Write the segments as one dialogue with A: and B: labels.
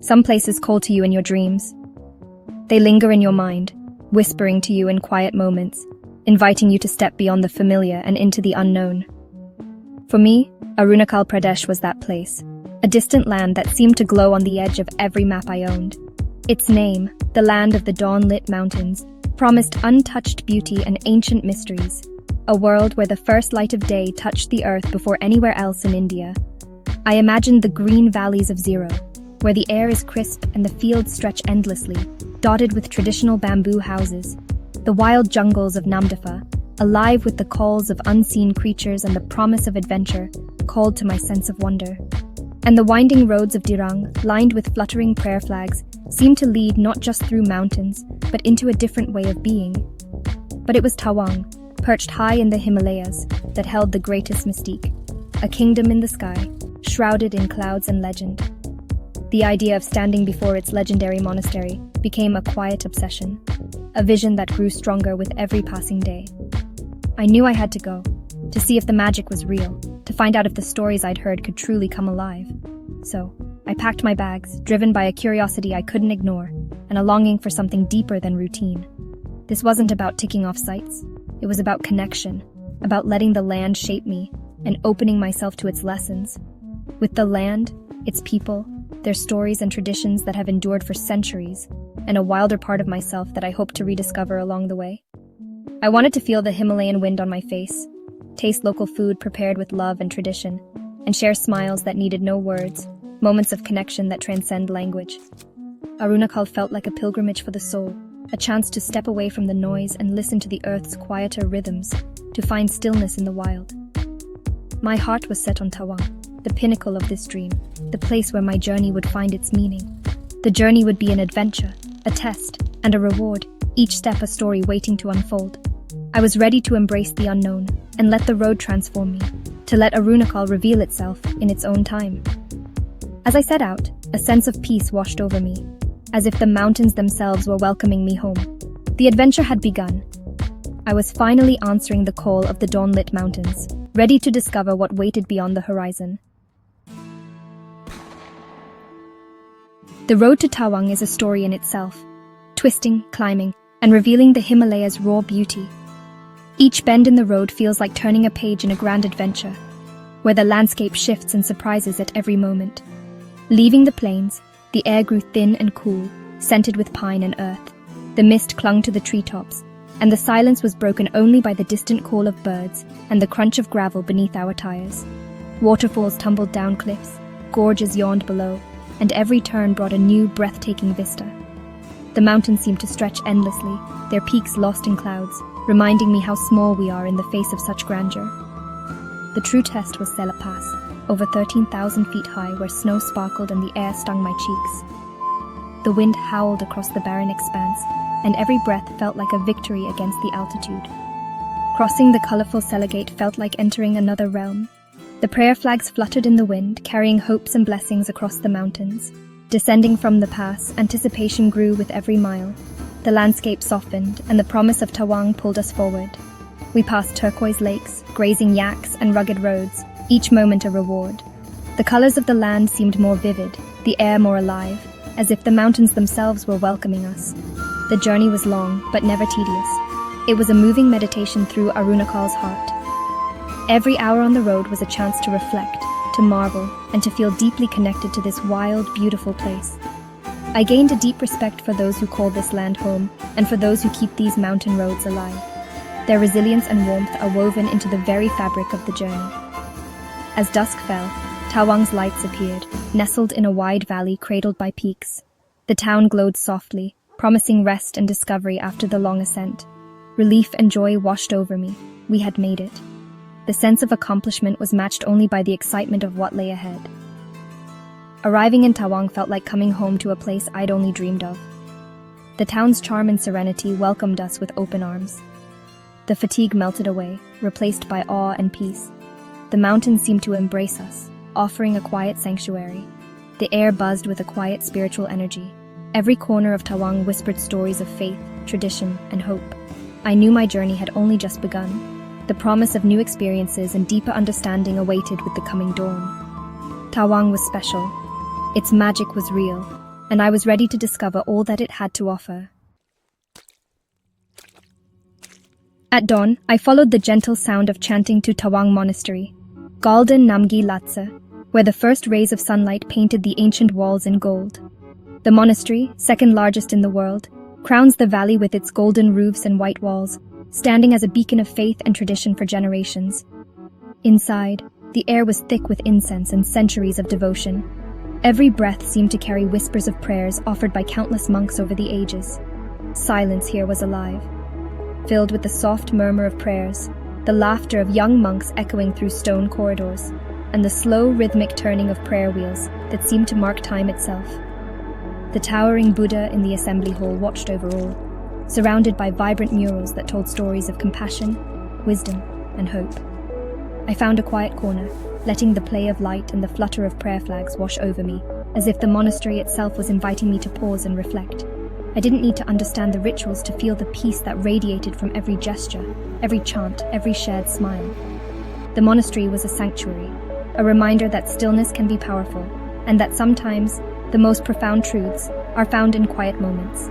A: Some places call to you in your dreams. They linger in your mind, whispering to you in quiet moments, inviting you to step beyond the familiar and into the unknown. For me, Arunachal Pradesh was that place, a distant land that seemed to glow on the edge of every map I owned. Its name, the land of the dawn-lit mountains, promised untouched beauty and ancient mysteries, a world where the first light of day touched the earth before anywhere else in India. I imagined the green valleys of Ziro, where the air is crisp and the fields stretch endlessly, dotted with traditional bamboo houses, the wild jungles of Namdapha, alive with the calls of unseen creatures and the promise of adventure, called to my sense of wonder. And the winding roads of Dirang, lined with fluttering prayer flags, seemed to lead not just through mountains, but into a different way of being. But it was Tawang, perched high in the Himalayas, that held the greatest mystique, a kingdom in the sky, shrouded in clouds and legend. The idea of standing before its legendary monastery became a quiet obsession, a vision that grew stronger with every passing day. I knew I had to go, to see if the magic was real, to find out if the stories I'd heard could truly come alive. So, I packed my bags, driven by a curiosity I couldn't ignore, and a longing for something deeper than routine. This wasn't about ticking off sites. It was about connection, about letting the land shape me, and opening myself to its lessons. With the land, its people, their stories and traditions that have endured for centuries, and a wilder part of myself that I hope to rediscover along the way. I wanted to feel the Himalayan wind on my face, taste local food prepared with love and tradition, and share smiles that needed no words, moments of connection that transcend language. Arunachal felt like a pilgrimage for the soul, a chance to step away from the noise and listen to the earth's quieter rhythms, to find stillness in the wild. My heart was set on Tawang, the pinnacle of this dream, the place where my journey would find its meaning. The journey would be an adventure, a test, and a reward, each step a story waiting to unfold. I was ready to embrace the unknown and let the road transform me, to let Arunachal reveal itself in its own time. As I set out, a sense of peace washed over me, as if the mountains themselves were welcoming me home. The adventure had begun. I was finally answering the call of the dawn-lit mountains, ready to discover what waited beyond the horizon. The road to Tawang is a story in itself, twisting, climbing, and revealing the Himalayas' raw beauty. Each bend in the road feels like turning a page in a grand adventure, where the landscape shifts and surprises at every moment. Leaving the plains, the air grew thin and cool, scented with pine and earth. The mist clung to the treetops, and the silence was broken only by the distant call of birds and the crunch of gravel beneath our tires. Waterfalls tumbled down cliffs, gorges yawned below, and every turn brought a new, breathtaking vista. The mountains seemed to stretch endlessly, their peaks lost in clouds, reminding me how small we are in the face of such grandeur. The true test was Sela Pass, over 13,000 feet high, where snow sparkled and the air stung my cheeks. The wind howled across the barren expanse, and every breath felt like a victory against the altitude. Crossing the colorful Sela Gate felt like entering another realm. The prayer flags fluttered in the wind, carrying hopes and blessings across the mountains. Descending from the pass, anticipation grew with every mile. The landscape softened, and the promise of Tawang pulled us forward. We passed turquoise lakes, grazing yaks, and rugged roads, each moment a reward. The colors of the land seemed more vivid, the air more alive, as if the mountains themselves were welcoming us. The journey was long, but never tedious. It was a moving meditation through Arunachal's heart. Every hour on the road was a chance to reflect, to marvel, and to feel deeply connected to this wild, beautiful place. I gained a deep respect for those who call this land home, and for those who keep these mountain roads alive. Their resilience and warmth are woven into the very fabric of the journey. As dusk fell, Tawang's lights appeared, nestled in a wide valley cradled by peaks. The town glowed softly, promising rest and discovery after the long ascent. Relief and joy washed over me. We had made it. The sense of accomplishment was matched only by the excitement of what lay ahead. Arriving in Tawang felt like coming home to a place I'd only dreamed of. The town's charm and serenity welcomed us with open arms. The fatigue melted away, replaced by awe and peace. The mountains seemed to embrace us, offering a quiet sanctuary. The air buzzed with a quiet spiritual energy. Every corner of Tawang whispered stories of faith, tradition, and hope. I knew my journey had only just begun. The promise of new experiences and deeper understanding awaited with the coming dawn. Tawang was special. Its magic was real, and I was ready to discover all that it had to offer. At dawn, I followed the gentle sound of chanting to Tawang Monastery, Galden Namgi Latsa, where the first rays of sunlight painted the ancient walls in gold. The monastery, second largest in the world, crowns the valley with its golden roofs and white walls, standing as a beacon of faith and tradition for generations. Inside, the air was thick with incense and centuries of devotion. Every breath seemed to carry whispers of prayers offered by countless monks over the ages. Silence here was alive, filled with the soft murmur of prayers, the laughter of young monks echoing through stone corridors, and the slow, rhythmic turning of prayer wheels that seemed to mark time itself. The towering Buddha in the assembly hall watched over all, surrounded by vibrant murals that told stories of compassion, wisdom, and hope. I found a quiet corner, letting the play of light and the flutter of prayer flags wash over me, as if the monastery itself was inviting me to pause and reflect. I didn't need to understand the rituals to feel the peace that radiated from every gesture, every chant, every shared smile. The monastery was a sanctuary, a reminder that stillness can be powerful, and that sometimes the most profound truths are found in quiet moments.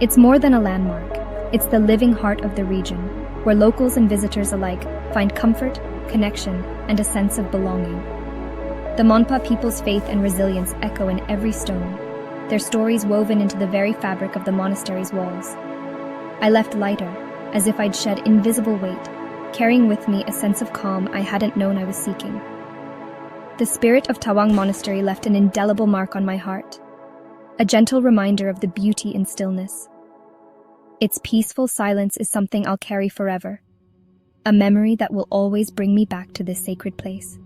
A: It's more than a landmark. It's the living heart of the region, where locals and visitors alike find comfort, connection, and a sense of belonging. The Monpa people's faith and resilience echo in every stone, their stories woven into the very fabric of the monastery's walls. I left lighter, as if I'd shed invisible weight, carrying with me a sense of calm I hadn't known I was seeking. The spirit of Tawang Monastery left an indelible mark on my heart, a gentle reminder of the beauty in stillness. Its peaceful silence is something I'll carry forever, a memory that will always bring me back to this sacred place.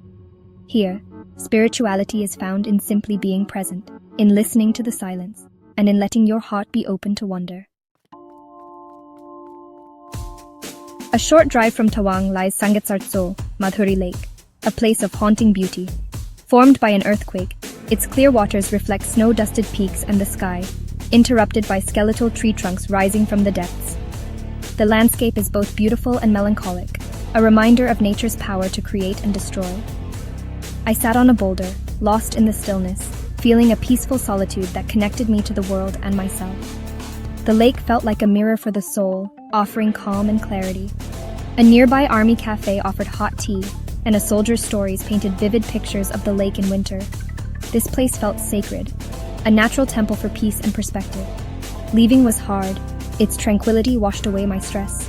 A: Here, spirituality is found in simply being present, in listening to the silence, and in letting your heart be open to wonder. A short drive from Tawang lies Sangetsar, Madhuri Lake, a place of haunting beauty. Formed by an earthquake, its clear waters reflect snow-dusted peaks and the sky, interrupted by skeletal tree trunks rising from the depths. The landscape is both beautiful and melancholic, a reminder of nature's power to create and destroy. I sat on a boulder, lost in the stillness, feeling a peaceful solitude that connected me to the world and myself. The lake felt like a mirror for the soul, offering calm and clarity. A nearby army cafe offered hot tea, and a soldier's stories painted vivid pictures of the lake in winter. This place felt sacred, a natural temple for peace and perspective. Leaving was hard. Its tranquility washed away my stress.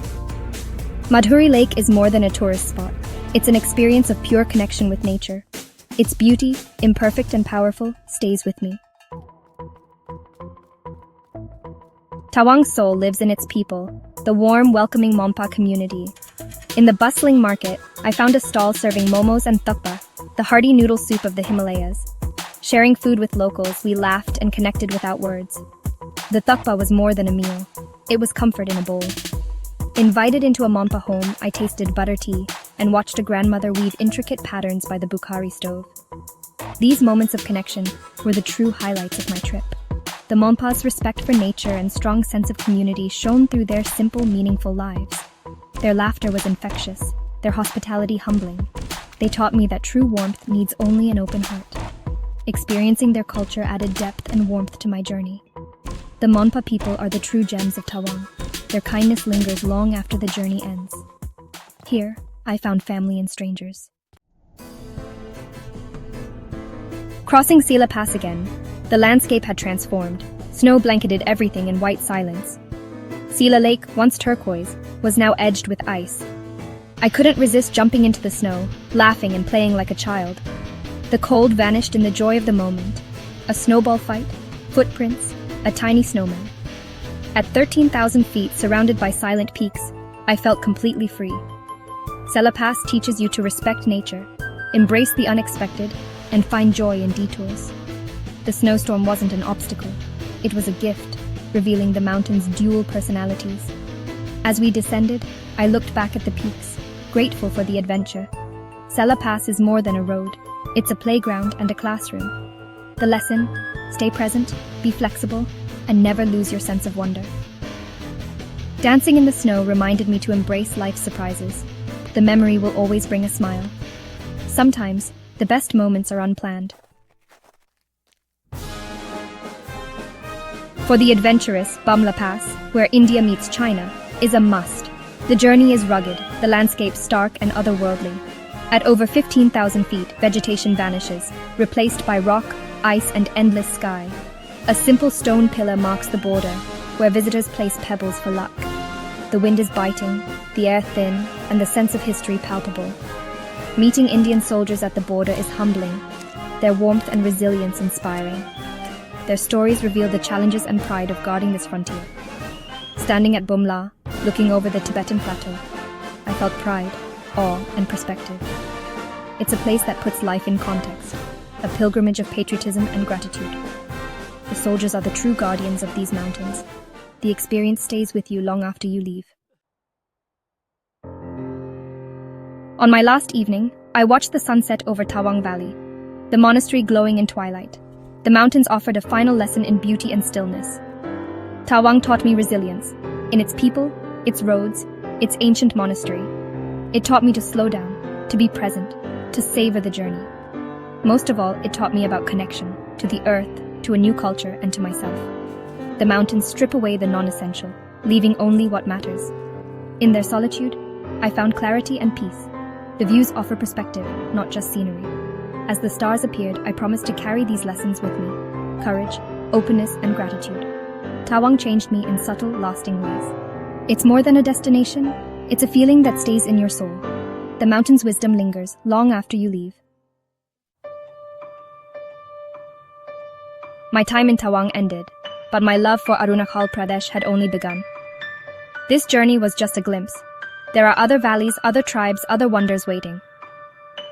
A: Madhuri Lake is more than a tourist spot. It's an experience of pure connection with nature. Its beauty, imperfect and powerful, stays with me. Tawang's soul lives in its people, the warm, welcoming Monpa community. In the bustling market, I found a stall serving momos and thukpa, the hearty noodle soup of the Himalayas. Sharing food with locals, we laughed and connected without words. The thukpa was more than a meal. It was comfort in a bowl. Invited into a Monpa home, I tasted butter tea and watched a grandmother weave intricate patterns by the Bukhari stove. These moments of connection were the true highlights of my trip. The Monpa's respect for nature and strong sense of community shone through their simple, meaningful lives. Their laughter was infectious, their hospitality humbling. They taught me that true warmth needs only an open heart. Experiencing their culture added depth and warmth to my journey. The Monpa people are the true gems of Tawang. Their kindness lingers long after the journey ends. Here, I found family and strangers. Crossing Sela Pass again, the landscape had transformed. Snow blanketed everything in white silence. Sela Lake, once turquoise, was now edged with ice. I couldn't resist jumping into the snow, laughing and playing like a child. The cold vanished in the joy of the moment. A snowball fight, footprints, a tiny snowman. At 13,000 feet, surrounded by silent peaks, I felt completely free. Sela Pass teaches you to respect nature, embrace the unexpected, and find joy in detours. The snowstorm wasn't an obstacle. It was a gift, revealing the mountain's dual personalities. As we descended, I looked back at the peaks, grateful for the adventure. Sela Pass is more than a road. It's a playground and a classroom. The lesson: stay present, be flexible, and never lose your sense of wonder. Dancing in the snow reminded me to embrace life's surprises. The memory will always bring a smile. Sometimes, the best moments are unplanned. For the adventurous, Sela Pass, where India meets China, is a must. The journey is rugged, the landscape stark and otherworldly. At over 15,000 feet, vegetation vanishes, replaced by rock, ice, and endless sky. A simple stone pillar marks the border, where visitors place pebbles for luck. The wind is biting, the air thin, and the sense of history palpable. Meeting Indian soldiers at the border is humbling, their warmth and resilience inspiring. Their stories reveal the challenges and pride of guarding this frontier. Standing at Bumla, looking over the Tibetan plateau, I felt pride, awe, and perspective. It's a place that puts life in context, a pilgrimage of patriotism and gratitude. The soldiers are the true guardians of these mountains. The experience stays with you long after you leave. On my last evening, I watched the sunset over Tawang Valley, the monastery glowing in twilight. The mountains offered a final lesson in beauty and stillness. Tawang taught me resilience, in its people, its roads, its ancient monastery. It taught me to slow down, to be present, to savor the journey. Most of all, it taught me about connection, to the earth, to a new culture, and to myself. The mountains strip away the non-essential, leaving only what matters. In their solitude, I found clarity and peace. The views offer perspective, not just scenery. As the stars appeared, I promised to carry these lessons with me: courage, openness, and gratitude. Tawang changed me in subtle, lasting ways. It's more than a destination, it's a feeling that stays in your soul. The mountain's wisdom lingers long after you leave. My time in Tawang ended, but my love for Arunachal Pradesh had only begun. This journey was just a glimpse. There are other valleys, other tribes, other wonders waiting.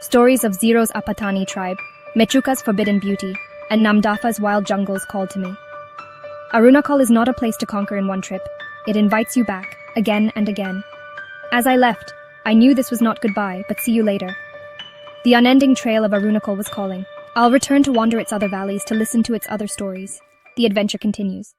A: Stories of Ziro's Apatani tribe, Mechuka's forbidden beauty, and Namdafa's wild jungles called to me. Arunachal is not a place to conquer in one trip. It invites you back, again and again. As I left, I knew this was not goodbye, but see you later. The unending trail of Arunachal was calling. I'll return to wander its other valleys, to listen to its other stories. The adventure continues.